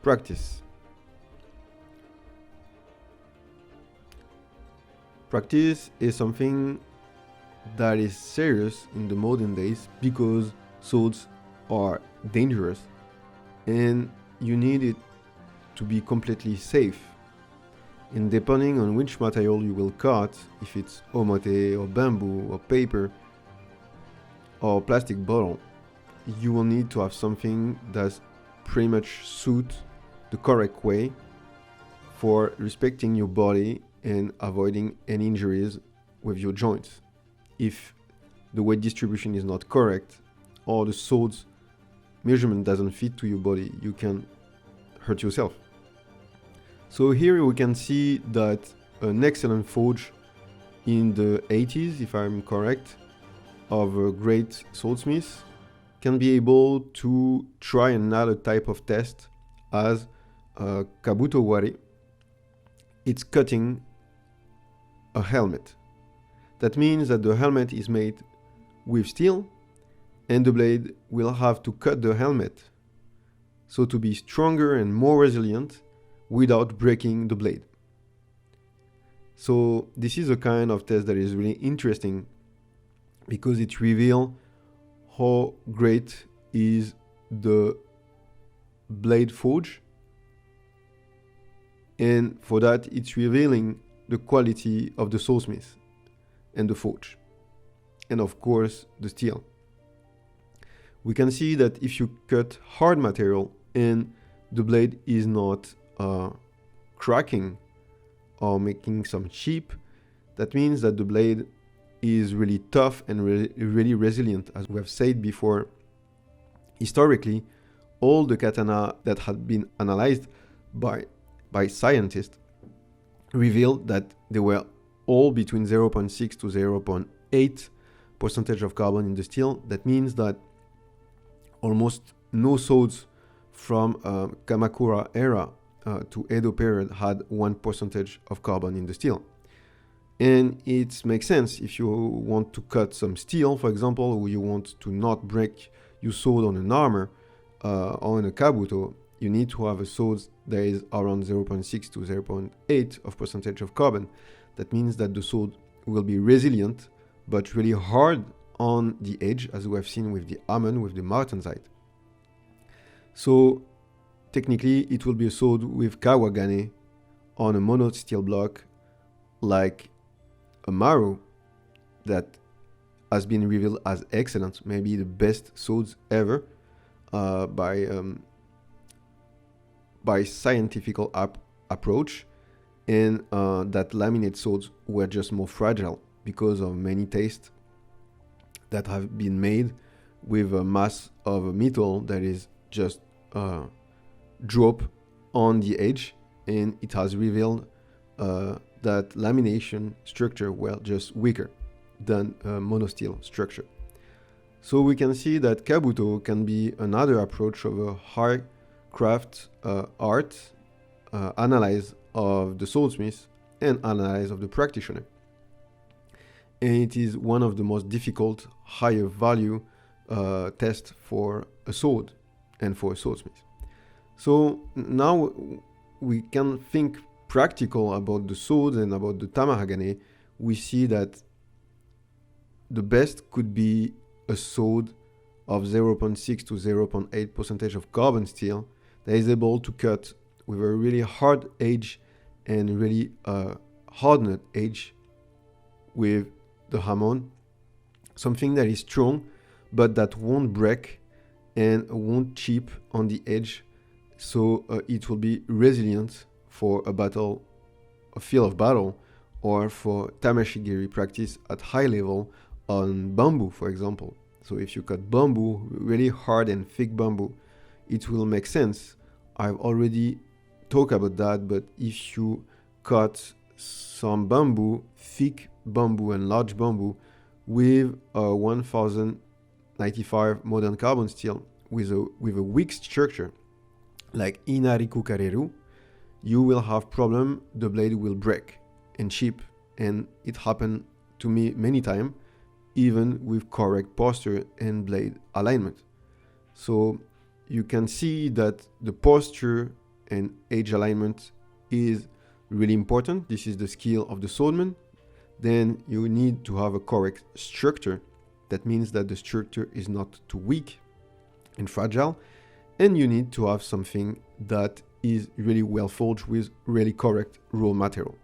practice. Practice is something that is serious in the modern days because swords are dangerous and you need it to be completely safe. And depending on which material you will cut, if it's omote or bamboo or paper or plastic bottle, you will need to have something that pretty much suits the correct way for respecting your body and avoiding any injuries with your joints. If the weight distribution is not correct or the sword's measurement doesn't fit to your body, you can hurt yourself. So here we can see that an excellent forge in the 80s, if I'm correct, of a great swordsmith can be able to try another type of test as kabuto wari. It's cutting a helmet. That means that the helmet is made with steel and the blade will have to cut the helmet so to be stronger and more resilient without breaking the blade. So this is a kind of test that is really interesting because it reveals how great is the blade forge, and for that it's revealing the quality of the swordsmith and the forge, and of course the steel. We can see that if you cut hard material and the blade is not cracking or making some chip, that means that the blade is really tough and really resilient. As we have said before, historically, all the katana that had been analyzed by scientists revealed that they were all between 0.6 to 0.8 percentage of carbon in the steel. That means that almost no swords from Kamakura era to Edo period had 1% of carbon in the steel. And it makes sense if you want to cut some steel, for example, or you want to not break your sword on an armor or on a kabuto, you need to have a sword that is around 0.6 to 0.8 of percentage of carbon. That means that the sword will be resilient, but really hard on the edge, as we have seen with the almond, with the martensite. So technically, it will be a sword with kawagane on a mono steel block, like a Maru that has been revealed as excellent, maybe the best swords ever by scientific approach, and that laminate swords were just more fragile because of many tastes that have been made with a mass of metal that is just drop on the edge, and it has revealed that lamination structure were just weaker than monosteel structure. So we can see that kabuto can be another approach of a high craft art analyze of the swordsmith and analyze of the practitioner. And it is one of the most difficult, higher value tests for a sword and for a swordsmith. So now we can think practical about the sword and about the tamahagane. We see that the best could be a sword of 0.6 to 0.8% of carbon steel that is able to cut with a really hard edge and really hardened edge with the hammer, something that is strong but that won't break and won't chip on the edge, so it will be resilient for a battle, a field of battle, or for tamashigiri practice at high level on bamboo, for example. So if you cut bamboo, really hard and thick bamboo, it will make sense. I've already talked about that, but if you cut some bamboo, thick bamboo and large bamboo with a 1095 modern carbon steel with a weak structure like Inariku Kareru, you will have problem. The blade will break and chip, and it happened to me many times, even with correct posture and blade alignment. So you can see that the posture and edge alignment is really important. This is the skill of the swordman. Then you need to have a correct structure. That means that the structure is not too weak and fragile. And you need to have something that is really well forged with really correct raw material.